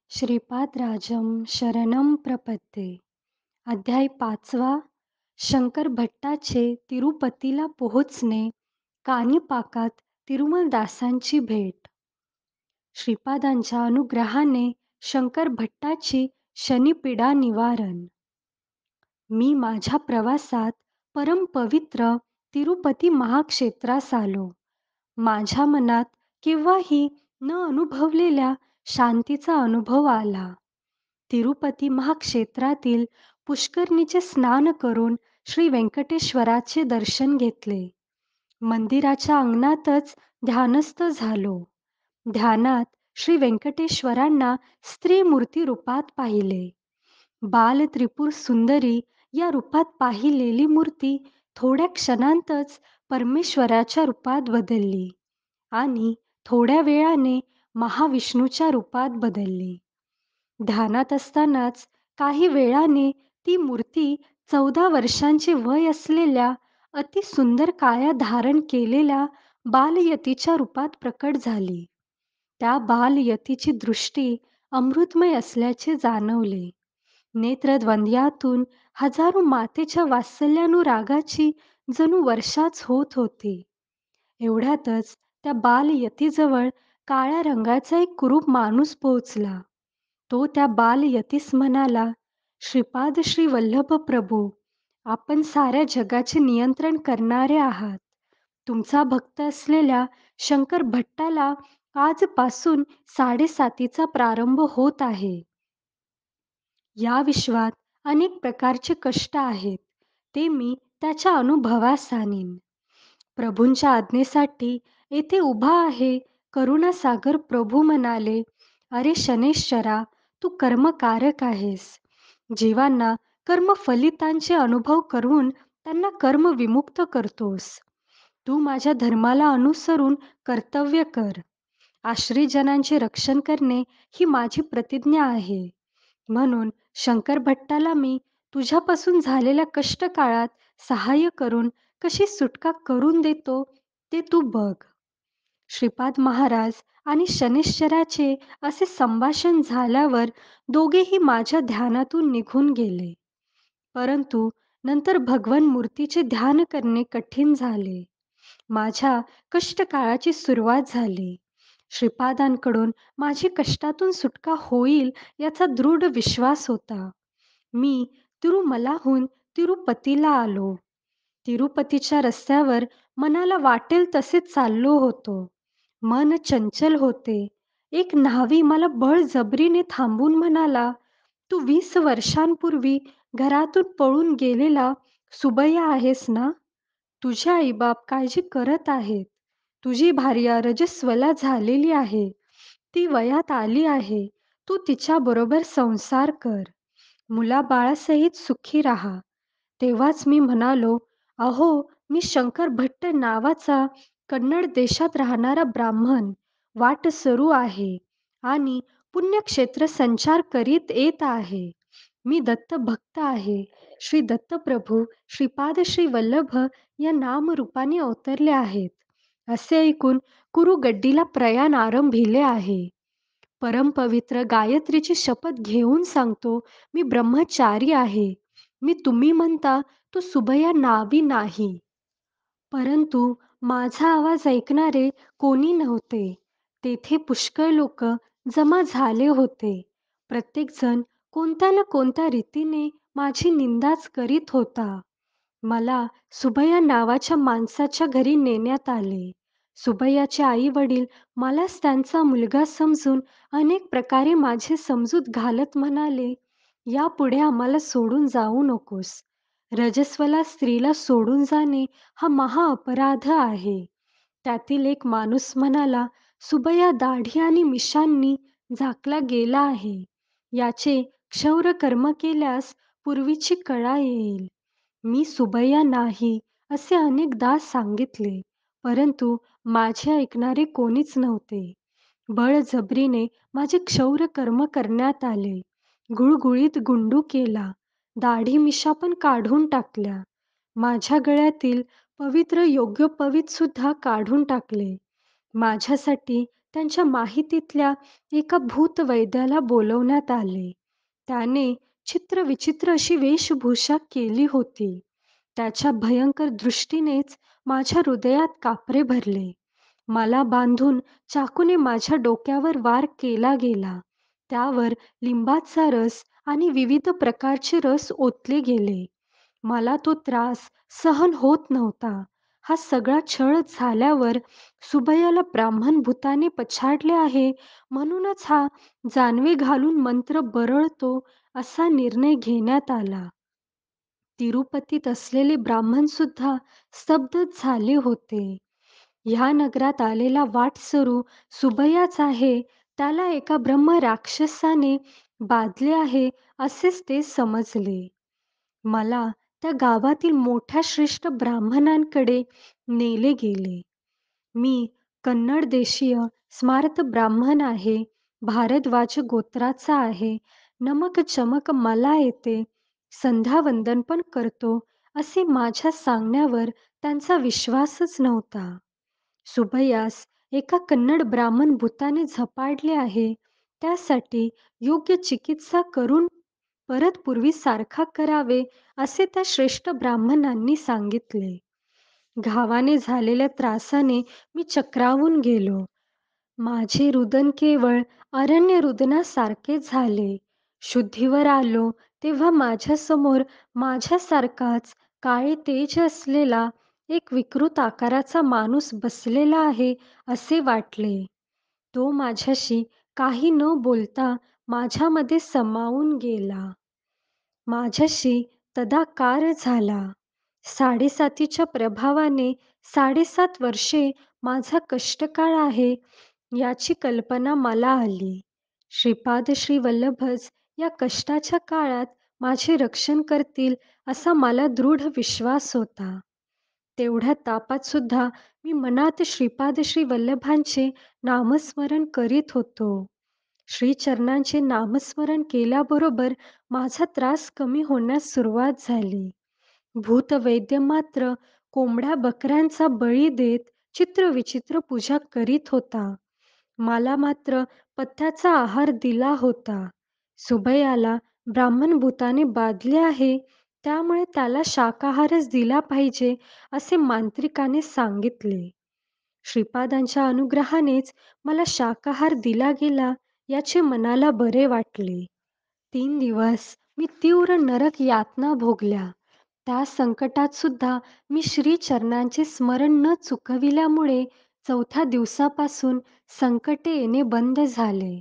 श्रीपादराजं शरणं प्रपद्ये. अध्याय 5वा. शंकर भट्टाचे तिरुपतीला पोहोचणे. काणिपाकात तिरुमलदासांची भेट. श्रीपादांच्या अनुग्रहाने शंकर भट्टाची शनिपीडा निवारण. मी माझ्या प्रवासात परमपवित्र तिरुपती महाक्षेत्रास आलो. माझ्या मनात केव्हाही न अनुभवलेल्या शांतीचा अनुभव आला. तिरुपती महाक्षेत्रातील पुष्करणीचे स्नान करून श्री व्यंकटेश्वराचे दर्शन घेतले. मंदिराच्या अंगणातच ध्यानस्थ झालो. ध्यानात श्री व्यंकटेश्वरांना स्त्री मूर्ती रूपात पाहिले. बाल त्रिपुर सुंदरी या रूपात पाहिलेली मूर्ती थोड्या क्षणांतच परमेश्वराच्या रूपात बदलली आणि थोड्या वेळाने महाविष्णूच्या रूपात बदलली. ध्यानात असतानाच काही वेळाने ती मूर्ती 14 वर्षांचे वय असलेल्या अतिसुंदर काया धारण केलेल्या बालयतीच्या रूपात प्रकट झाली. त्या बालयतीची दृष्टी अमृतमय असल्याचे जाणवले. नेत्रद्वंद्यातून हजारो मातेच्या वात्सल्यानुरागाची जणू वर्षाच होत होती. एवढ्यातच त्या बालयतीजवळ काळ्या रंगाचा एक कुरूप माणूस पोहोचला. तो त्या बालयतीस म्हणाला, "श्रीपाद श्री वल्लभ प्रभू, आपण साऱ्या जगाचे नियंत्रण करणारे आहात. तुमचा भक्त असलेल्या शंकर भट्टाला आजपासून 7:30चा प्रारंभ होत आहे. या विश्वात अनेक प्रकारचे कष्ट आहेत. ते मी त्याच्या अनुभवास आणीन. प्रभूंच्या आज्ञेसाठी येथे उभा आहे." करुणासागर प्रभू म्हणाले, "अरे शनैश्चरा, तू कर्मकारक आहेस. जीवांना कर्मफलितांचे अनुभव करून त्यांना कर्मविमुक्त करतोस. तू माझ्या धर्माला अनुसरून कर्तव्य कर. आश्रितजनांचे रक्षण करणे ही माझी प्रतिज्ञा आहे. म्हणून शंकर भट्टाला मी तुझ्यापासून झालेल्या कष्टकाळात सहाय्य करून कशी सुटका करून देतो ते तू बघ." श्रीपाद महाराज आणि शनैश्चराचे असे संभाषण झाल्यावर दोघेही माझ्या ध्यानातून निघून गेले. परंतु नंतर भगवान मूर्तीचे ध्यान करणे कठीण झाले. माझ्या कष्टकाळाची सुरुवात झाली. श्रीपादांकडून माझी कष्टातून सुटका होईल याचा दृढ विश्वास होता. मी तिरुमलाहून तिरुपतीला आलो. तिरुपतीच्या रस्त्यावर मनाला वाटेल तसे चाललो होतो. मन चंचल होते. एक न्हावी मला बळजबरीने थांबून म्हणाला, "तू 20 वर्षांपूर्वी घरातून पळून गेलेला सुबैया आहेस ना? तुझे आईबाप काळजी करत आहेत. तुझी भार्या रजस्वला झालेली आहे. ती वयात आली आहे. तू तिच्याबरोबर संसार कर. मुलाबाळासहित सुखी राहा." तेव्हाच मी म्हणालो, "अहो, मी शंकर भट्ट नावाचा कन्नड देशात राहणारा ब्राह्मण वाटसरू आहे आणि पुण्यक्षेत्र संचार करीत येत आहे. मी दत्तभक्त आहे. श्री दत्तप्रभू श्रीपाद श्री वल्लभ या नामरूपाने अवतरले आहेत. असे ऐकून कुरुगड्डीला प्रयाण आरंभिले आहे. परमपवित्र गायत्रीची शपथ घेऊन सांगतो, मी ब्रह्मचारी आहे. मी तुम्ही म्हणता तो सुबैया नावी नाही." परंतु माझा आवाज ऐकणारे कोणी नव्हते. तेथे पुष्कळ लोक जमा झाले होते. प्रत्येकजण कोणत्या ना कोणत्या रीतीने माझी निंदाच करीत होता. मला सुबैया नावाच्या माणसाच्या घरी नेण्यात आले. सुबैयाचे आई-वडील मलाच त्यांचा मुलगा समजून अनेक प्रकारे माझी समजूत घालत म्हणाले, "यापुढे आम्हाला सोडून जाऊ नकोस. रजस्वला स्त्रीला सोडून जाणे हा महाअपराध आहे." त्यातील एक माणूस म्हणाला, "सुबैया दाढी आणि मिशांनी झाकला गेला आहे. याचे क्षौर कर्म केल्यास पूर्वीची कळा येईल." मी सुबैया नाही असे अनेकदा सांगितले, परंतु माझे ऐकणारे कोणीच नव्हते. बळजबरीने माझे क्षौर कर्म करण्यात आले. गुळगुळीत गुंडू केला. दाढी मिशा पण काढून टाकल्या. माझ्या गळ्यातील पवित्र योग्योपवीत सुद्धा काढून टाकले. माझ्यासाठी त्यांच्या माहितीतल्या एका भूतवैद्याला बोलवण्यात आले. त्याने चित्रविचित्र अशी वेशभूषा केली होती. त्याच्या भयंकर दृष्टीनेच माझ्या हृदयात कापरे भरले. मला बांधून चाकूने माझ्या डोक्यावर वार केला गेला. त्यावर लिंबाचा रस आणि विविध प्रकारचे रस ओतले गेले. मला तो त्रास सहन होत नव्हता. हा सगळा छळ झाल्यावर सुभैयाला ब्राह्मण भुताने पछाडले आहे, म्हणूनच हा जानवे घालून मंत्र बरळतो असा निर्णय घेण्यात आला. तिरुपतीत असलेले ब्राह्मणसुद्धा स्तब्धच झाले होते. ह्या नगरात आलेला वाटसरू सुबैयाच आहे, त्याला एका ब्रह्मराक्षसाने बाधले आहे असेच ते समजले. मला त्या गावातील मोठ्या श्रेष्ठ ब्राह्मणांकडे नेले गेले. मी कन्नड देशीय स्मार्त ब्राह्मण आहे. भारद्वाज गोत्राचा आहे. नमक चमक मला येते. संध्यावंदन पण करतो, असे माझ्या सांगण्यावर त्यांचा विश्वासच नव्हता. सुभैयास एका कन्नड ब्राह्मण भुताने झपाडले आहे. त्यासाठी योग्य चिकित्सा करून परत पूर्वीसारखा करावे, असे त्या श्रेष्ठ ब्राह्मणांनी सांगितले. घावाने झालेल्या त्रासाने मी चक्रावून गेलो. माझे रुदन केवळ अरण्य रुदनासारखे झाले. शुद्धीवर आलो तेव्हा माझ्यासमोर माझ्यासारखाच काळे तेज असलेला एक विकृत आकाराचा माणूस बसलेला आहे असे वाटले. तो माझ्याशी काही न बोलता माझ्यामध्ये समावून गेला. माझ्याशी तदाकार झाला. 7.5च्या प्रभावाने 7.5 वर्षे माझा कष्टकाळ आहे याची कल्पना मला आली. श्रीपाद श्री वल्लभच या कष्टाच्या काळात माझे रक्षण करतील असा मला दृढ विश्वास होता. तेवढ्या तापात सुद्धा मी मनात श्रीपाद श्री वल्लभांचे नामस्मरण करीत होतो. श्रीचरणांचे नामस्मरण केल्याबरोबर माझा त्रास कमी होण्यास सुरुवात झाली. भूतवैद्य मात्र कोंबड्या बकऱ्यांचा बळी देत चित्रविचित्र पूजा करीत होता. मला मात्र पथ्याचा आहार दिला होता. सुबैयाला ब्राह्मण भूताने बाधले आहे, त्यामुळे त्याला शाकाहारच दिला पाहिजे असे मांत्रिकाने सांगितले. श्रीपादांच्या अनुग्रहानेच मला शाकाहार दिला गेला याचे मनाला बरे वाटले. 3 दिवस मी तीव्र नरक यातना भोगल्या. त्या संकटात सुद्धा मी श्रीचरणांचे स्मरण न चुकविल्यामुळे 4थ्या दिवसापासून संकटे येणे बंद झाले.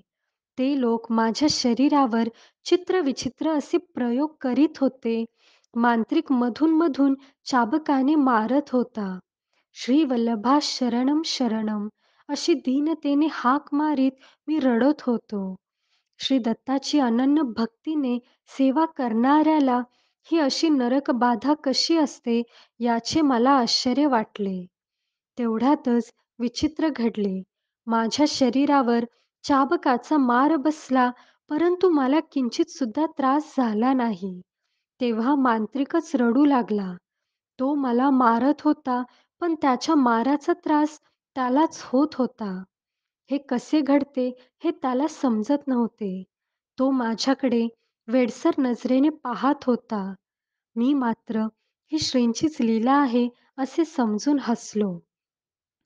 ते लोक माझ्या शरीरावर चित्रविचित्र असे प्रयोग करीत होते. मांत्रिक मधून चाबकाने मारत होता. श्री वल्लभा शरणम शरणम अशी दीनतेने हाक मारीत मी रडत होतो. श्री दत्ताची अनन्य भक्तीने सेवा करणाऱ्याला ही अशी नरकबाधा कशी असते याचे मला आश्चर्य वाटले. तेवढ्यातच विचित्र घडले. माझ्या शरीरावर चाबकाचा मार बसला, परंतु मला किंचित सुद्धा त्रास झाला नाही. तेव्हा मांत्रिकच रडू लागला. तो मला मारत होता, पण त्याच्या माराचा त्रास त्यालाच होत होता. हे कसे घडते हे त्याला समजत नव्हते. तो माझ्याकडे वेडसर नजरेने पाहत होता. मी मात्र ही श्रींचीच लीला आहे असे समजून हसलो.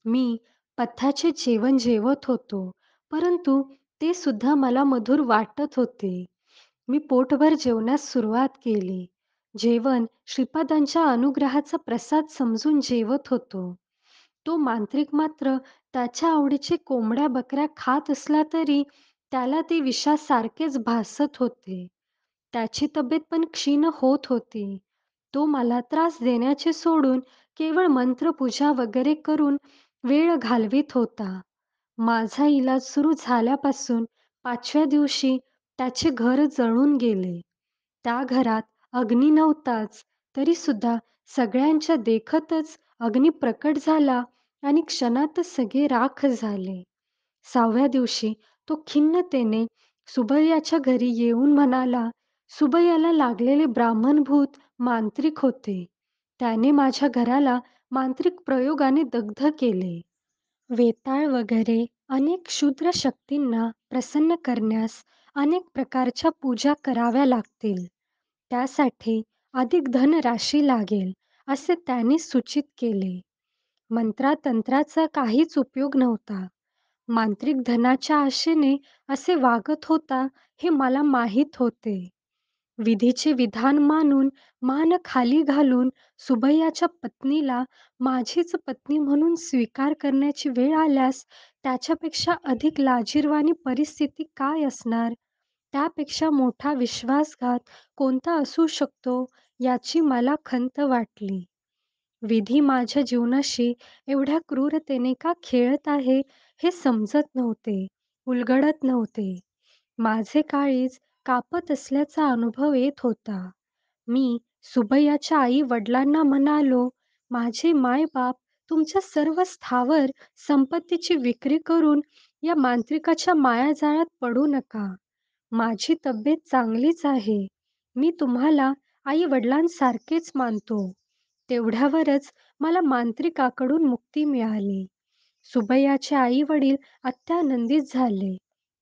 मी पथ्याचे जेवण जेवत होतो, परंतु ते सुद्धा मला मधुर वाटत होते. मी पोटभर जेवण्यास सुरुवात केली. जेवण श्रीपादांच्या अनुग्रहाचा प्रसाद समजून जेवत होतो. तो मांत्रिक मात्र त्याच्या आवडीचे कोंबड्या बकऱ्या खात असला तरी त्याला ते विषासारखेच भासत होते. त्याची तब्येत पण क्षीण होत होती. तो मला त्रास देण्याचे सोडून केवळ मंत्रपूजा वगैरे करून वेळ घालवीत होता. माझा इलाज सुरू झाल्यापासून 5व्या दिवशी त्याचे घर जळून गेले. त्या घरात अग्नी नव्हताच, तरीसुद्धा सगळ्यांच्या देखतच अग्नी प्रकट झाला आणि क्षणातच सगळे राख झाले. 6व्या दिवशी तो खिन्नतेने सुबैयाच्या घरी येऊन म्हणाला, सुबैयाला लागलेले ब्राह्मणभूत मांत्रिक होते. त्याने माझ्या घराला मांत्रिक प्रयोगाने दग्ध केले. वेताळ वगैरे अनेक क्षुद्र शक्तींना प्रसन्न करण्यास अनेक प्रकारच्या पूजा कराव्या लागतील. त्यासाठी अधिक धनराशी लागेल, असे त्यांनी सूचित केले. मंत्रातंत्राचा काहीच उपयोग नव्हता. मांत्रिक धनाच्या आशेने असे वागत होता हे मला माहीत होते. विधीचे विधान मानून मान खाली घालून सुबैयाच्या पत्नीला माझीच पत्नी म्हणून स्वीकार करण्याची वेळ आल्यास त्याच्यापेक्षा अधिक लाजिरवाणी परिस्थिती काय असणार? त्यापेक्षा मोठा विश्वासघात कोणता असू शकतो याची मला खंत वाटली. विधी माझ्या जीवनाशी एवढ्या क्रूरतेने का खेळत आहे हे समजत नव्हते, उलगडत नव्हते. माझे काळीज कापत असल्याचा अनुभव येत होता. मी सुबैयाच्या आई-वडिलांना म्हणालो, "माझे माय-बाप तुमच्या सर्व स्थावर संपत्तीची विक्री करून या मांत्रिकाच्या मायाजाळात पडू नका. माझी तब्येत चांगलीच आहे. मी तुम्हाला आई-वडिलांसारखेच मानतो." तेवढ्यावरच मला मांत्रिकाकडून मुक्ती मिळाली. सुबैयाचे आई-वडील अत्यानंदित झाले.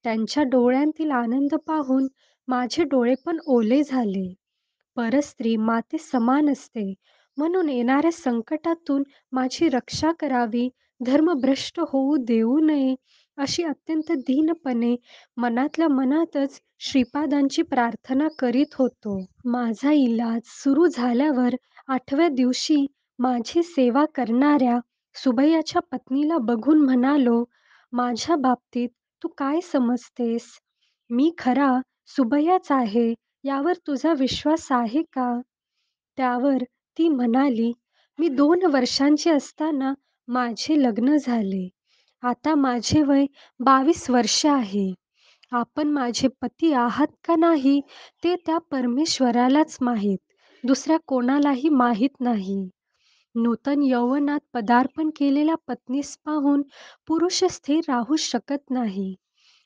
त्यांच्या डोळ्यांतील आनंद पाहून माझे डोळे पण ओले झाले. परस्त्री माते समान असते, म्हणून येणाऱ्या संकटातून माझी रक्षा करावी, धर्मभ्रष्ट होऊ देऊ नये, अशी अत्यंत दीनपणे मनातल्या मनातच श्रीपादांची प्रार्थना करीत होतो. माझा इलाज सुरू झाल्यावर 8व्या दिवशी माझी सेवा करणाऱ्या सुबैयाच्या पत्नीला बघून म्हणालो, "माझ्या बाबतीत तू काय समजतेस? मी खरा सुबैयाच आहे, यावर तुझा विश्वास आहे का?" त्यावर ती म्हणाली, "मी 2 वर्षांची असताना माझे लग्न झाले. आता माझे वय 22 वर्ष आहे. आपण माझे पती आहात का नाही ते त्या परमेश्वरालाच माहीत, दुसऱ्या कोणालाही माहीत नाही. नूतन यौवनात पदार्पण केलेल्या पत्नीस पाहून पुरुष स्थिर राहू शकत नाही.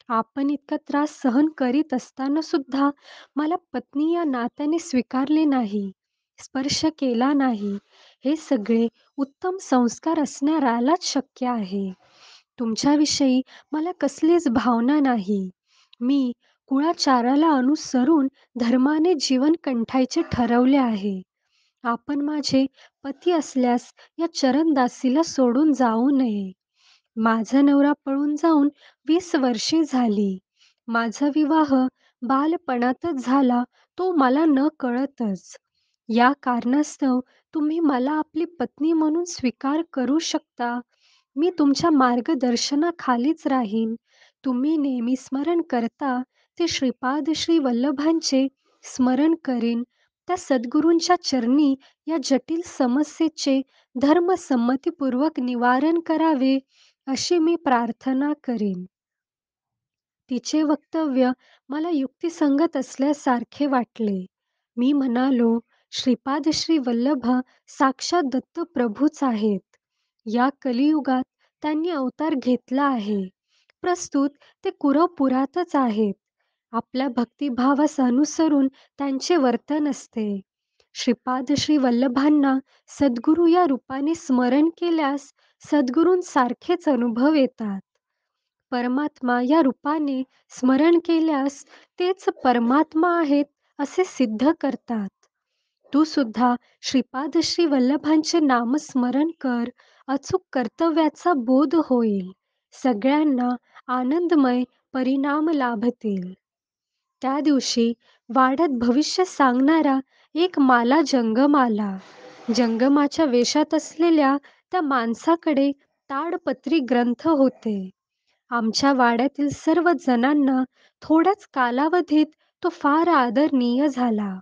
आपण इतका त्रास सहन करीत असताना सुद्धा मला पत्नी या नात्याने स्वीकारले नाही, स्पर्श केला नाही. हे सगळे उत्तम संस्कार असणाऱ्यालाच शक्य आहे. तुमच्याविषयी मला कसलीच भावना नाही. मी कुळाचाराला अनुसरून धर्माने जीवन कंठायचे ठरवले आहे. आपण माझे पती असल्यास या चरणदासीला सोडून जाऊ नये. माझा नवरा पळून जाऊन 20 वर्षे झाली. माझा विवाह बालपणातच झाला, तो मला न कळतच. या कारणास्तव तुम्ही मला आपली पत्नी म्हणून स्वीकार करू शकता. मी तुमच्या मार्गदर्शनाखालीच राहीन. तुम्ही नेहमी स्मरण करता ते श्रीपाद श्री वल्लभांचे स्मरण करीन. त्या सद्गुरूंच्या चरणी या जटिल समस्येचे धर्मसंमतीपूर्वक निवारण करावे, अशी मी प्रार्थना करीन. तिचे वक्तव्य मला युक्तिसंगत असल्यासारखे वाटले. मी म्हणालो, "श्रीपाद श्री वल्लभ साक्षात दत्तप्रभूच आहेत. या कलियुगात त्यांनी अवतार घेतला आहे. प्रस्तुत ते कुरवपुरातच आहेत. आपल्या भक्तिभावास अनुसरून त्यांचे वर्तन असते. श्रीपाद श्री वल्लभांना सद्गुरू या रूपाने स्मरण केल्यास सद्गुरूंसारखेच अनुभव येतात. परमात्मा या रूपाने स्मरण केल्यास तेच परमात्मा आहेत असे सिद्ध करतात. तू सुद्धा श्रीपाद श्री वल्लभांचे नामस्मरण कर. अचूक कर्तव्याचा बोध होईल. सगळ्यांना आनंदमय परिणाम लाभतील." त्या दिवशी वाड्यात भविष्य सांगणारा एक माला जंगम आला. जंगमाच्या वेशात असलेल्या त्या माणसाकडे ताडपत्री ग्रंथ होते. आमच्या वाड्यातील सर्व जणांना थोड्याच कालावधीत तो फार आदरणीय झाला.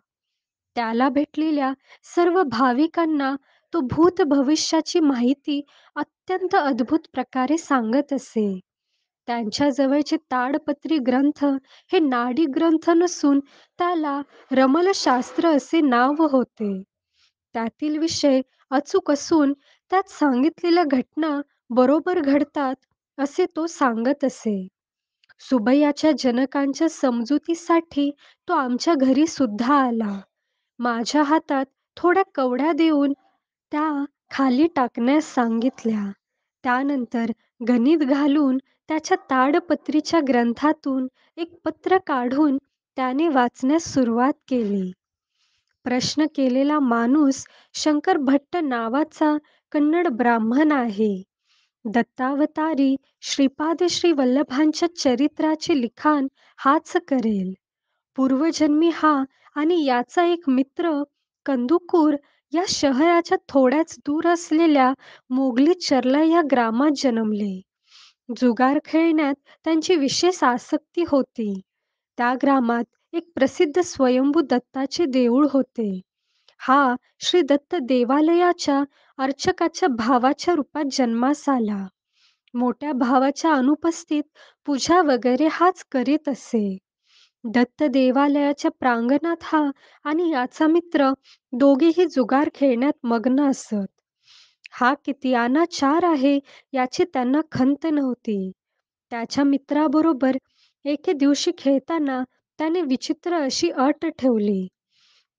त्याला भेटलेल्या सर्व भाविकांना तो भूत भविष्याची माहिती अत्यंत अद्भुत प्रकारे सांगत असे. त्यांच्या जवळचे ताडपत्री ग्रंथ हे नाडी ग्रंथ नसून त्याला रमलशास्त्र असे नाव होते. त्यातील विषय अचूक असून त्यात सांगितलेल्या घटना बरोबर घडतात असे तो सांगत असे. सुबैयाच्या जनकांच्या समजुतीसाठी तो आमच्या घरी सुद्धा आला. माझ्या हातात थोड्या कवड्या देऊन त्या खाली टाकण्यास सांगितल्या. त्यानंतर गणित घालून त्याच्या ताडपत्रीच्या ग्रंथातून एक पत्र काढून त्याने वाचण्यास सुरुवात केली. प्रश्न केलेला माणूस शंकर भट्ट नावाचा कन्नड ब्राह्मण आहे. दत्तावतारी श्रीपाद श्री वल्लभांच्या चरित्राचे लिखाण हाच करेल. पूर्वजन्मी हा आणि याचा एक मित्र कंदुकूर या शहराच्या थोड्याच दूर असलेल्या मोगली चर्ला या ग्रामात जन्मले. जुगार खेळण्यात त्यांची विशेष आसक्ती होती. त्या ग्रामात एक प्रसिद्ध स्वयंभू दत्ताचे देऊळ होते. हा श्री दत्त देवालयाच्या अर्चकाच्या भावाच्या रूपात जन्मास आला. मोठ्या भावाच्या अनुपस्थित पूजा वगैरे हाच करीत असे. दत्त देवालयाच्या प्रांगणात हा आणि याचा मित्र दोघेही जुगार खेळण्यात मग्न असत. हा किती अनाचार आहे याची त्यांना खंत नव्हती. त्याच्या मित्राबरोबर एके दिवशी खेळताना त्याने विचित्र अशी अट ठेवली.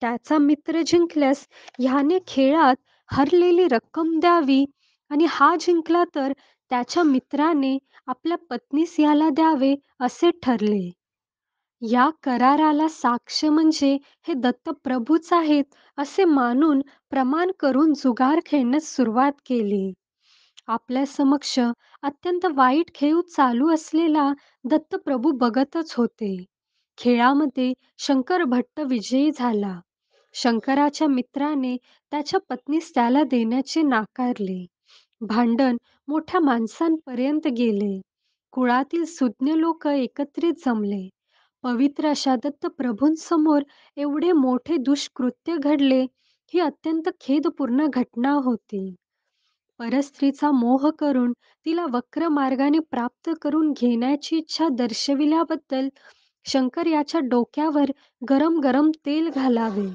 त्याचा मित्र जिंकल्यास ह्याने खेळात हरलेली रक्कम द्यावी आणि हा जिंकला तर त्याच्या मित्राने आपल्या पत्नीस याला द्यावे असे ठरले. या कराराला साक्ष म्हणजे हे दत्तप्रभूच आहेत असे मानून प्रमाण करून जुगार खेळण्यास सुरुवात केली. आपल्या समक्ष अत्यंत वाईट खेळ चालू असलेला दत्तप्रभू बघतच होते. खेळामध्ये शंकर भट्ट विजयी झाला. शंकराच्या मित्राने त्याच्या पत्नीस त्याला देण्याचे नाकारले. भांडण मोठ्या माणसांपर्यंत गेले. कुळातील सुज्ञ लोक एकत्रित जमले. पवित्र अशा दत्तप्रभूंसमोर एवढे मोठे दुष्कृत्य घडले, ही अत्यंत खेदपूर्ण घटना होती. परस्त्रीचा मोह करून तिला वक्र मार्गाने प्राप्त करून घेण्याची इच्छा दर्शविल्याबद्दल शंकर याच्या डोक्यावर गरम गरम तेल घालावे.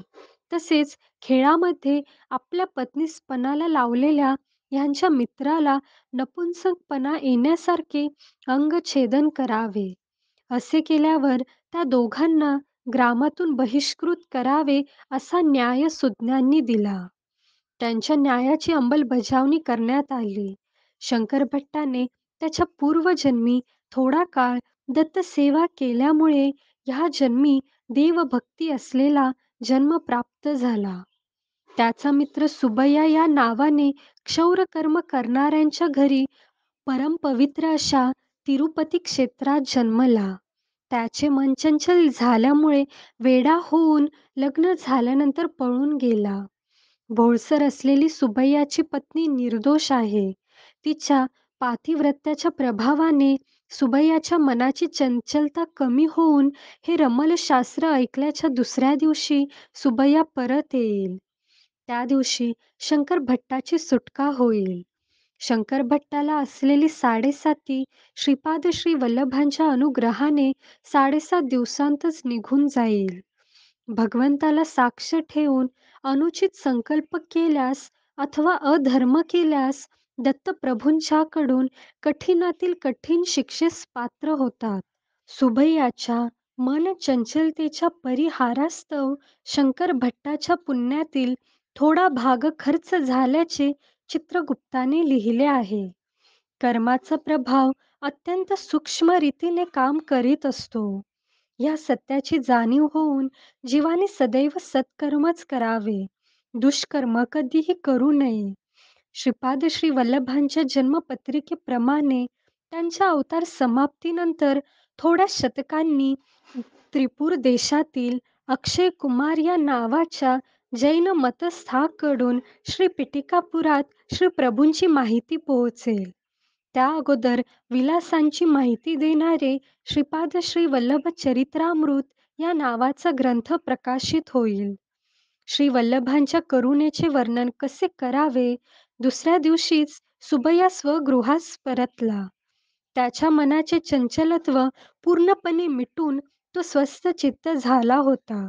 तसेच खेळामध्ये आपल्या पत्नीस पणाला लावलेल्या ह्यांच्या मित्राला नपुंसकपणा येण्यासारखे अंगछेदन करावे. असे केल्यावर त्या दोघांना ग्रामातून बहिष्कृत करावे असा न्याय सुज्ञांनी दिला. त्यांच्या न्यायाची अंमलबजावणी करण्यात आली. शंकर भट्टाने त्याच्या पूर्वजन्मी थोडा काळ दत्तसेवा केल्यामुळे ह्या जन्मी देवभक्ती असलेला जन्म प्राप्त झाला. त्याचा मित्र सुबैया या नावाने क्षौरकर्म करणाऱ्यांच्या घरी परमपवित्र अशा तिरुपती क्षेत्रात जन्मला. त्याचे मन चंचल झाल्यामुळे वेडा होऊन लग्न झाल्यानंतर पळून गेला. भोळसर असलेली सुबैयाची पत्नी निर्दोष आहे. तिच्या पातिव्रत्याच्या प्रभावाने सुबैयाच्या मनाची चंचलता कमी होऊन हे रमलशास्त्र ऐकल्याच्या दुसऱ्या दिवशी सुबैया परत येईल. त्या दिवशी शंकर भट्टाची सुटका होईल. शंकर भट्टाला असलेली 7.5 श्रीपाद श्री वल्लभांच्या अनुग्रहाने 7.5 दिवसांतच निघून जाईल. भगवंताला साक्ष ठेवून अनुचित संकल्प केल्यास अथवा अधर्म केल्यास दत्तप्रभूंच्याकडून कठीणातील कठीण शिक्षेस पात्र होतात. सुबैयाच्या मन चंचलतेच्या परिहारास्तव शंकर भट्टाच्या पुण्यातील थोडा भाग खर्च झाल्याचे चित्रगुप्ताने लिहिले आहे. कर्माचा प्रभाव अत्यंत सूक्ष्म रीतीने काम करीत असतो. या सत्याची जाणीव होऊन जीवाने सदैव सत्कर्मच करावे. दुष्कर्म कधीही करू नये. श्रीपाद श्री वल्लभांच्या जन्मपत्रिकेप्रमाणे त्यांच्या अवतार समाप्तीनंतर थोड्या शतकांनी त्रिपूर देशातील अक्षय कुमार या नावाच्या जैन मतस्थाकडून श्री पिटिकापुरात श्री प्रभूंची माहिती पोहोचेल. त्या अगोदर विलासांची माहिती देणारे श्रीपाद श्री वल्लभ चरित्रामृत या नावाचा ग्रंथ प्रकाशित होईल. श्री वल्लभांच्या करुणेचे वर्णन कसे करावे? दुसऱ्या दिवशीच सुबैया स्वगृहास परतला. त्याच्या मनाचे चंचलत्व पूर्णपणे मिटून तो स्वस्थचित्त झाला होता.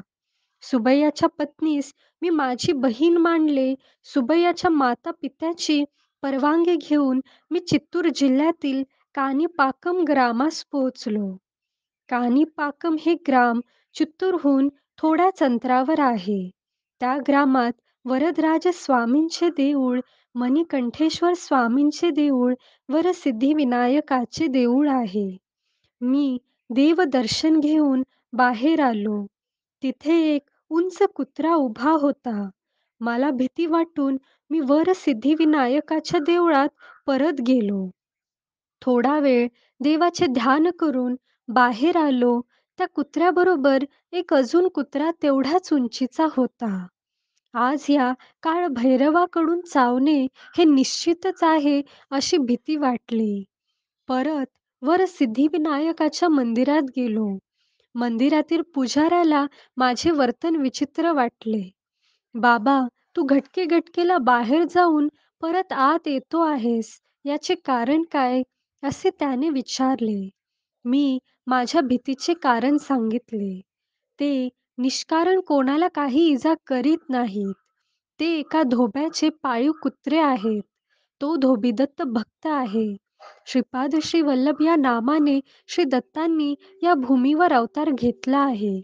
सुबैयाच्या पत्नीस मी माझी बहीण मानले. सुबैयाच्या माता पित्याची परवानगी घेऊन मी चित्तूर जिल्ह्यातील काणिपाकम ग्रामास पोहोचलो. काणिपाकम हे ग्राम चित्तूरहून थोड्याच अंतरावर आहे. त्या ग्रामात वरदराज स्वामींचे देऊळ, मणिकंठेश्वर स्वामींचे देऊळ, वर सिद्धिविनायकाचे देऊळ आहे. मी देवदर्शन घेऊन बाहेर आलो. तिथे एक उंच कुत्रा उभा होता. मला भीती वाटून मी वर सिद्धिविनायकाच्या देवळात परत गेलो. थोडा वेळ देवाचे ध्यान करून बाहेर आलो. त्या कुत्र्याबरोबर एक अजून कुत्रा तेवढ्याच उंचीचा होता. आज या काळभैरवाकडून चावणे हे निश्चितच आहे अशी भीती वाटली. परत वर सिद्धिविनायकाच्या मंदिरात गेलो. मंदिरातील पुजाऱ्याला माझे वर्तन विचित्र वाटले. "बाबा, तू घटके-घटकेला बाहेर जाऊन परत आत येतो आहेस, याचे कारण काय?" असे त्याने विचारले. मी माझ्या भीतीचे कारण सांगितले. ते निष्कारण कोणाला काही इजा करीत नाहीत. ते एका धोब्याचे पाळीव कुत्रे आहेत. तो धोबीदत्त भक्त आहे. श्रीपाद श्री वल्लभ या नामाने श्री दत्तांनी या भूमीवर अवतार घेतला आहे,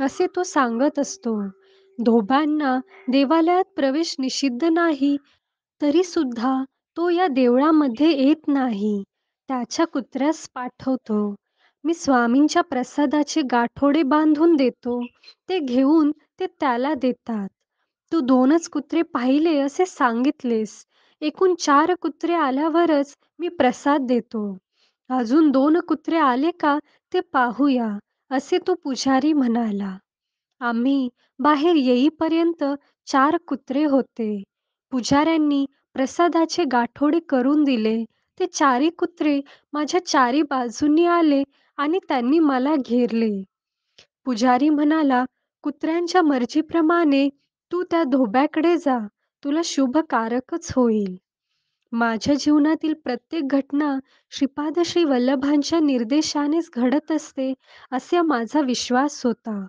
असे तो सांगत असतो. धोबांना देवालयात प्रवेश निषिद्ध नाही, तरी सुद्धा तो या देवळामध्ये येत नाही. त्याच्या कुत्र्यास पाठवतो. मी स्वामींच्या प्रसादाचे गाठोडे बांधून देतो. ते घेऊन ते त्याला देतात. तू 2च कुत्रे पाहिले असे सांगितलेस. एकूण 4 कुत्रे आल्यावरच मी प्रसाद देतो. अजून 2 कुत्रे आले का ते पाहूया, असे तो पुजारी म्हणाला. आम्ही बाहेर येईपर्यंत 4 कुत्रे होते. पुजाऱ्यांनी प्रसादाचे गाठोडे करून दिले. ते 4ही कुत्रे माझ्या चारी बाजूंनी आले आणि त्यांनी मला घेरले. पुजारी म्हणाला, "कुत्र्यांच्या मर्जीप्रमाणे तू त्या धोब्याकडे जा. तुला शुभकारकच होईल." माझ्या जीवनातील प्रत्येक घटना श्रीपाद श्री वल्लभांच्या निर्देशानेच घडत असते, असा माझा विश्वास होता.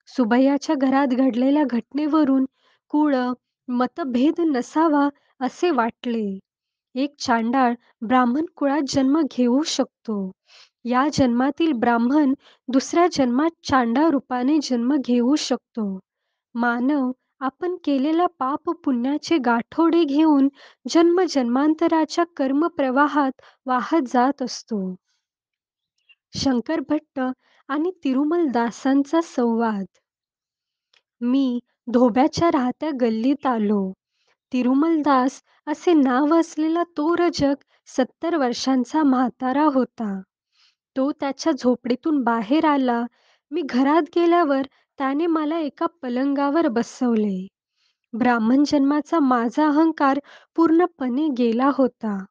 सुबैयाच्या घरात घडलेल्या घटनेवरून कुळ, मतभेद नसावा असे वाटले. एक चांडाळ ब्राह्मण कुळात जन्म घेऊ शकतो. या जन्मातील ब्राह्मण दुसऱ्या जन्मात चांडाळ रूपाने जन्म घेऊ शकतो. मानव आपण केलेल्या पाप पुण्याचे गाठोडे घेऊन जन्मजन्मांतराच्या कर्मप्रवाहात वाहत जात असतो. शंकर भट्ट आणि तिरुमल दासांचा संवाद. मी धोब्याच्या राहत्या गल्लीत आलो. तिरुमलदास असे नाव असलेला तो रजक 70 वर्षांचा म्हातारा होता. तो त्याच्या झोपडीतून बाहेर आला. मी घरात गेल्यावर त्याने मला एका पलंगावर बसवले. ब्राह्मण जन्माचा माझा अहंकार पूर्णपणे गेला होता.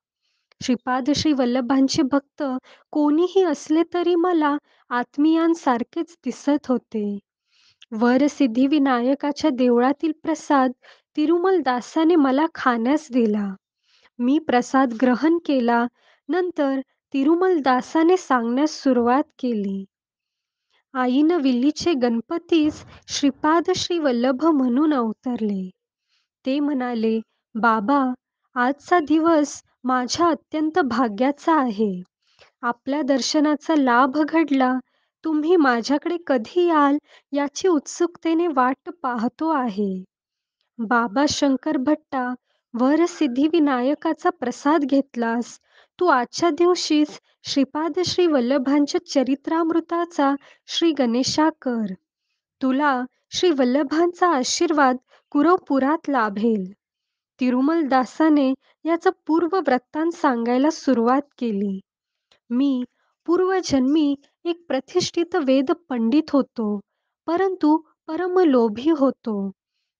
श्रीपाद श्री वल्लभांचे भक्त कोणीही असले तरी मला आत्मीयांसारखेच दिसत होते. वर सिद्धिविनायकाच्या देवळातील प्रसाद तिरुमलदासाने मला खाण्यास दिला. मी प्रसाद ग्रहण केला. नंतर तिरुमलदासाने सांगण्यास सुरुवात केली. आईनविल्लीचे गणपतीच श्रीपाद श्री वल्लभ म्हणून अवतरले. ते म्हणाले, "बाबा, आजचा दिवस माझ्या अत्यंत भाग्याचा आहे. आपल्या दर्शनाचा लाभ घडला. तुम्ही माझ्याकडे कधी याल याची उत्सुकतेने वाट पाहतो आहे." बाबा शंकर भट्टा, वर सिद्धिविनायकाचा प्रसाद घेतलास. तू आजच्या दिवशीच श्रीपाद श्री वल्लभांच्या चरित्रामृताचा श्री गणेशा कर. तुला श्री वल्लभांचा आशीर्वाद कुरवपुरात लाभेल. तिरुमलदासाने याचा पूर्ववृत्तांत सांगायला सुरुवात केली. मी पूर्वजन्मी एक प्रतिष्ठित वेद पंडित होतो, परंतु परमलोभी होतो.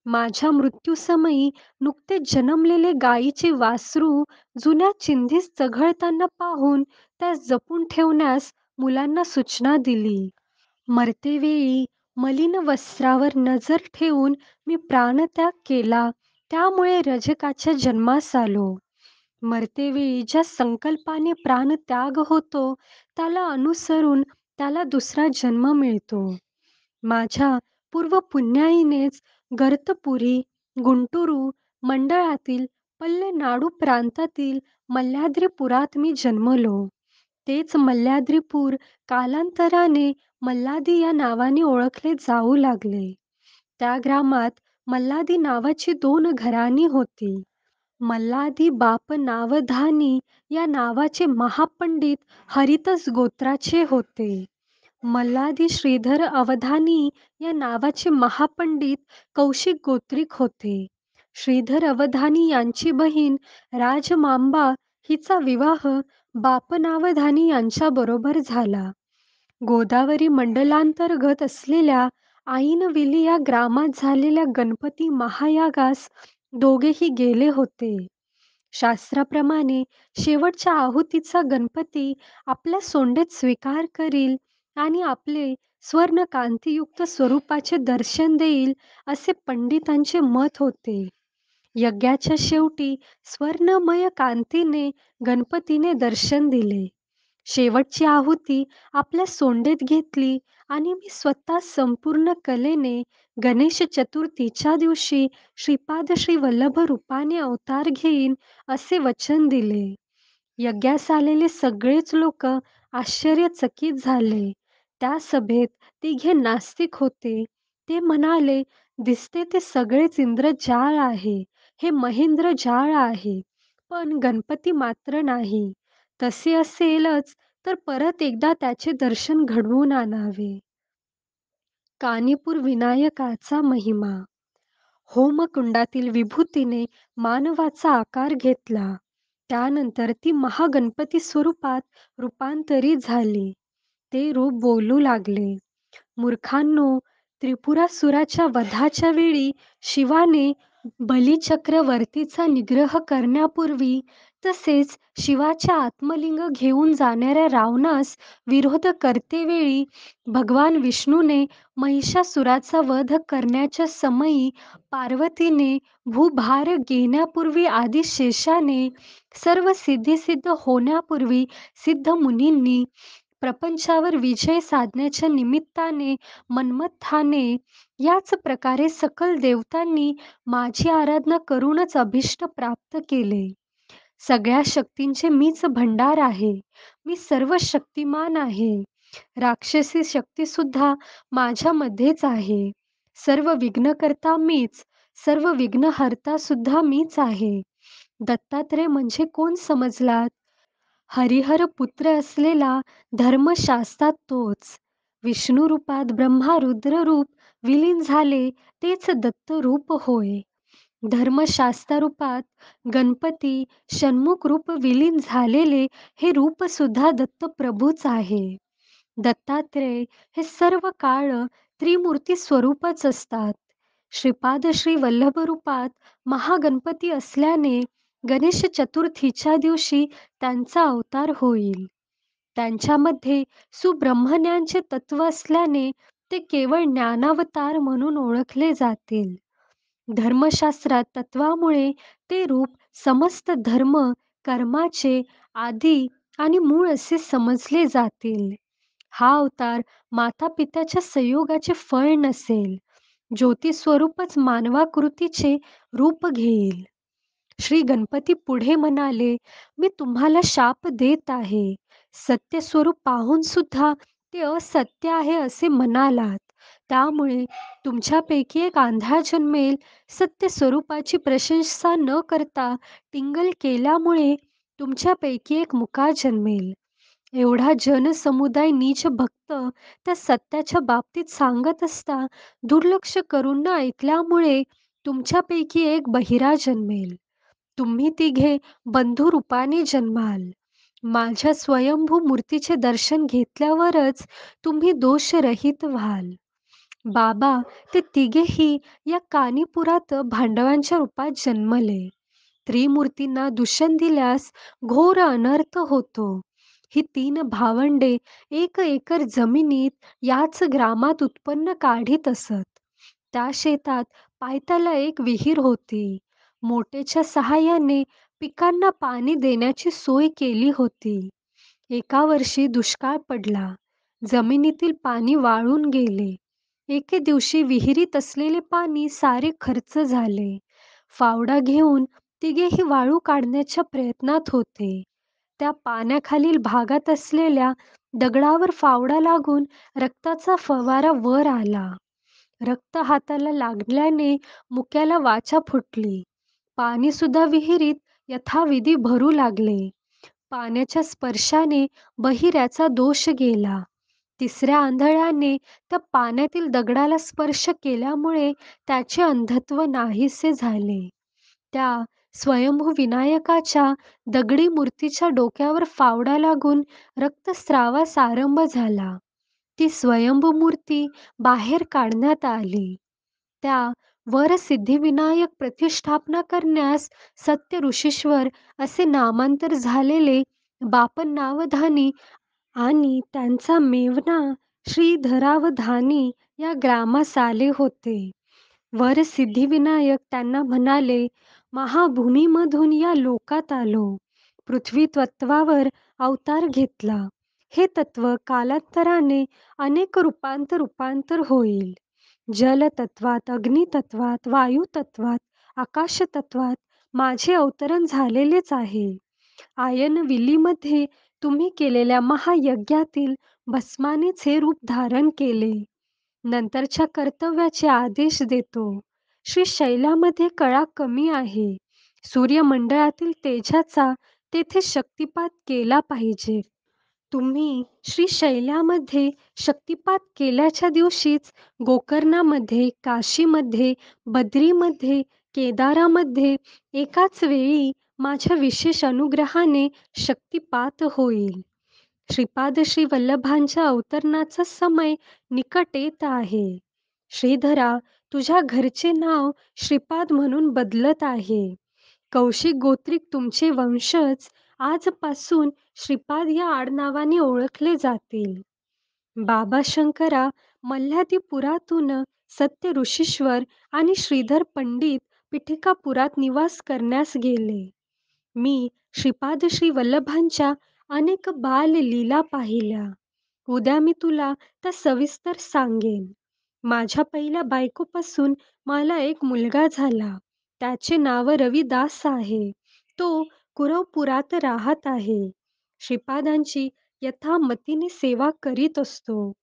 माझ्या मृत्यूसमयी नुकतेच जन्मलेले गायीचे वासरू जुन्या चिंधीस चघळताना पाहून त्यास जपून ठेवण्यास मुलांना सूचना दिली. मरतेवेळी मलिन वस्त्रावर नजर ठेवून मी प्राणत्याग केला, त्यामुळे रजकाच्या जन्मास आलो. मरतेवेळी ज्या संकल्पाने प्राणत्याग होतो, त्याला अनुसरून त्याला दुसरा जन्म मिळतो. माझ्या पूर्वपुण्याईनेच गर्तपुरी, गुंटूरू मंडळातील पल्लेनाडू प्रांतातील मल्ल्याद्रीपुरात मी जन्मलो. तेच मल्ल्याद्रीपूर कालांतराने मल्लादी या नावाने ओळखले जाऊ लागले. त्या ग्रामात मल्हादी नावाची 2 घराणी होती. मल्हादी बाप नावधानी या नावाचे महापंडित हरितस गोत्राचे होते. मल्हादी श्रीधर अवधानी या नावाचे महापंडित कौशिक गोत्रिक होते. श्रीधर अवधानी यांची बहीण राजमांबा हिचा विवाह बापनावधानी यांच्याबरोबर झाला. गोदावरी मंडलांतर्गत असलेल्या ऐनविली या ग्रामात झालेल्या गणपती महायागास दोघेही गेले होते. शास्त्राप्रमाणे शेवटच्या आहुतीचा गणपती आपल्या सोंडेत स्वीकार करील आणि आपले स्वर्ण कांतीयुक्त स्वरूपाचे दर्शन देईल असे पंडितांचे मत होते. यज्ञाच्या शेवटी स्वर्णमय कांतीने गणपतीने दर्शन दिले. शेवटची आहुती आपल्या सोंडेत घेतली आणि मी स्वतः संपूर्ण कलेने गणेश चतुर्थीच्या दिवशी श्रीपाद श्री वल्लभ रूपाने अवतार घेईन असे वचन दिले. यज्ञास आलेले सगळेच लोक आश्चर्यचकित झाले. त्या सभेत तिघे नास्तिक होते. ते म्हणाले, दिसते ते सगळेच इंद्रजाळ आहे. हे महेंद्रजाळ आहे. पण गणपती मात्र नाही. तसे असेलच तर परत एकदा त्याचे दर्शन घडवून आणावे. कानीपूर विनायकाचा महिमा. होमकुंडातील विभूतीने मानवाचा आकार घेतला. त्यानंतर ती महागणपती स्वरूपात रूपांतरित झाली. ते रूप बोलू लागले. मूर्खांनो, त्रिपुरासुराच्या वधाच्या वेळी शिवाने बलिचक्रवर्तीचा निग्रह करण्यापूर्वी तसेच शिवाच्या आत्मलिंग घेऊन जाणाऱ्या रावणास विरोध करतेवेळी भगवान विष्णूने महिषासुराचा वध करण्याच्या समयी पार्वतीने भूभार घेण्यापूर्वी आदिशेषाने सर्व सिद्धिसिद्ध होण्यापूर्वी सिद्धमुनींनी प्रपंचावर विजय साधण्याच्या निमित्ताने मन्मथाने याच प्रकारे सकल देवतांनी माझी आराधना करूनच अभिष्ट प्राप्त केले. सगळ्या शक्तींचे मीच भंडार आहे. मी सर्व शक्तिमान आहे. राक्षसी शक्ती सुद्धा माझ्यामध्येच आहे. सर्व विघ्नकर्ता मीच, सर्व विघ्नहर्ता सुद्धा मीच आहे. दत्तात्रय म्हणजे कोण समजलात? हरिहर पुत्र असलेला धर्मशास्त्रात तोच. विष्णू रूपात ब्रह्मा रुद्र रूप विलीन झाले तेच दत्त रूप होय. धर्मशास्त्रारूपात गणपती षण्मुख रूप विलीन झालेले हे रूप सुद्धा दत्तप्रभूच आहे. दत्तात्रय हे सर्व काळ त्रिमूर्ती स्वरूपच असतात. श्रीपाद श्री वल्लभ रूपात महागणपती असल्याने गणेश चतुर्थीच्या दिवशी त्यांचा अवतार होईल. त्यांच्यामध्ये सुब्रह्मण्याचे तत्व असल्याने ते केवळ ज्ञानावतार म्हणून ओळखले जातील. धर्मशास्त्रात तत्वामुळे ते रूप समस्त धर्म कर्माचे आदी आणि मूळ असे समजले जातील. हा अवतार माता पित्याच्या संयोगाचे फळ नसेल. ज्योती स्वरूपच मानवाकृतीचे रूप घेईल. श्री गणपती पुढे म्हणाले, मी तुम्हाला शाप देत आहे. सत्य स्वरूप पाहून सुद्धा ते असत्य आहे असे म्हणालात. त्यामुळे तुमच्यापैकी एक आंधळा जन्मेल. सत्य स्वरूपाची प्रशंसा न करता टिंगल केल्यामुळे तुमच्यापैकी एक मुका जन्मेल. एवढा जनसमुदाय नीच भक्त त्या सत्याच्या बाबतीत सांगत असता दुर्लक्ष करून न ऐकल्यामुळे तुमच्यापैकी एक बहिरा जन्मेल. तुम्ही तिघे बंधुरूपाने जन्माल. माझ्या स्वयंभू मूर्तीचे दर्शन घेतल्यावरच तुम्ही दोषरहित व्हाल. बाबा ते तिघेही या कानीपुरात भांडवांच्या रूपात जन्मले. त्रिमूर्तींना दूषण दिल्यास घोर अनर्थ होतो. ही 3 भावंडे 1 एकर जमिनीत याच ग्रामात उत्पन्न काढीत असत. त्या शेतात पायथ्याला एक विहीर होती. मोटेच्या सहाय्याने पिकांना पाणी देण्याची सोय केली होती. एका वर्षी दुष्काळ पडला. जमिनीतील पाणी वाळून गेले. एके दिवशी विहिरीत असलेले पाणी सारे खर्च झाले. फावडा घेऊन तिघेही वाळू काढण्याच्या प्रयत्नात होते. त्या पाण्याखालील भागात असलेल्या दगडावर फावडा लागून रक्ताचा फवारा वर आला. रक्त हाताला लागल्याने मुक्याला वाचा फुटली. पाणीसुद्धा विहिरीत यथाविधी भरू लागले. पाण्याच्या स्पर्शाने बहिऱ्याचा दोष गेला. तिसऱ्या आंधळ्याने त्या पाण्यातील दगडाला स्पर्श केल्यामुळे त्याचे अंधत्व नाहीसे झाले. त्या स्वयंभू विनायकाच्या दगडी मूर्तीच्या डोक्यावर फावडा लागून रक्तस्रावास आरंभ झाला. ती स्वयंभू मूर्ती बाहेर काढण्यात आली. त्या वर सिद्धिविनायक प्रतिष्ठापना करण्यास सत्य ऋषीश्वर असे नामांतर झालेले बापन नावधानी आणि त्यांचा मेव्हणा श्रीधरावधानी या ग्रामास आले होते. वर सिद्धिविनायक त्यांना म्हणाले, महाभूमीमधून या लोकात आलो. पृथ्वी तत्वावर अवतार घेतला. हे तत्व कालांतराने अनेक रूपांतर होईल. जलतत्वात, अग्नितत्वात, वायुतत्वात, आकाशतत्वात माझे अवतरण झालेलेच आहे. आयनविलीमध्ये तुम्ही केलेल्या महायज्ञातील भस्मानेच हे रूप धारण केले. नंतरच्या कर्तव्याचे आदेश देतो. श्रीशैलामध्ये कळा कमी आहे. सूर्यमंडळातील तेजाचा तेथे शक्तिपात केला पाहिजे. तुम्ही श्रीशैलामध्ये शक्तिपात केल्याच्या दिवशीच गोकर्णामध्ये, काशीमध्ये, बद्रीमध्ये, केदारामध्ये एकाच वेळी माझ्या विशेष अनुग्रहाने शक्तिपात होईल. श्रीपाद श्री वल्लभांच्या अवतरणाचा समय निकट येत आहे. श्रीधरा, तुझ्या घरचे नाव श्रीपाद म्हणून बदलत आहे. कौशिक गोत्रिक तुमचे वंशज आजपासून श्रीपाद या आडनावाने ओळखले जातील. बाबा शंकरा मल्हादीपुरातून सत्य ऋषीश्वर आणि श्रीधर पंडित पिठिकापुरात निवास करण्यास गेले. मी श्रीपाद श्री वल्लभांच्या अनेक बाललीला पाहिल्या. उद्या मी तुला त्या सविस्तर सांगेन. माझ्या पहिल्या बायकोपासून मला एक मुलगा झाला. त्याचे नाव रविदास आहे. तो कुरवपुरात राहत आहे. श्रीपादांची यथामतीने सेवा करीत असतो.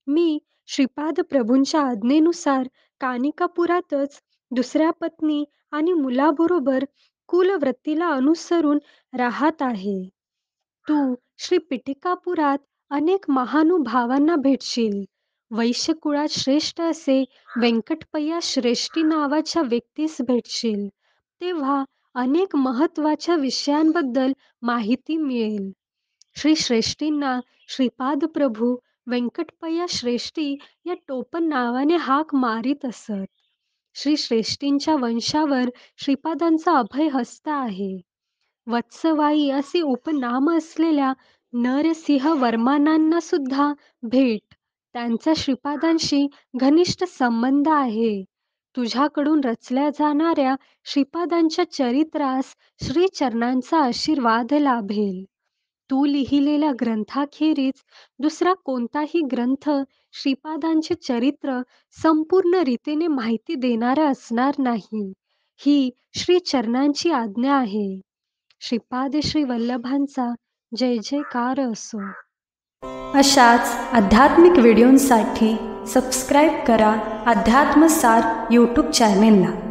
मी श्रीपाद प्रभूंच्या आज्ञेनुसार कानिकापुरातच दुसऱ्या पत्नी आणि मुलाबरोबर कुलवृत्तीला अनुसरून राहत आहे. तू श्री पिठिकापुरात अनेक महानुभावांना भेटशील. वैश्यकुळात श्रेष्ठ असे व्यंकटपय्या श्रेष्ठी नावाच्या व्यक्तीस भेटशील. तेव्हा अनेक महत्वाच्या विषयांबद्दल माहिती मिळेल. श्री श्रेष्ठींना श्रीपाद प्रभू व्यंकटपय्या श्रेष्ठी या टोपण नावाने हाक मारीत असत. श्री श्रेष्ठींच्या वंशावर श्रीपादांचा अभयहस्त आहे. वत्सवाई असे उपनाम असलेल्या नरसिंह वर्मानांना सुद्धा भेट. त्यांचा श्रीपादांशी घनिष्ठ संबंध आहे. तुझ्याकडून रचल्या जाणाऱ्या श्रीपादांच्या चरित्रास श्रीचरणांचा आशीर्वाद लाभेल. तू लिहिलेल्या ग्रंथाखेरीज दुसरा कोणताही ग्रंथ श्रीपादांचे चरित्र संपूर्ण रीतीने माहिती देणारा असणार नाही. ही श्रीचरणांची आज्ञा आहे. श्रीपाद श्री वल्लभांचा जय जयकार असो. अशाच आध्यात्मिक व्हिडिओंसाठी सबस्क्राईब करा अध्यात्मसार यूट्यूब चॅनेलला.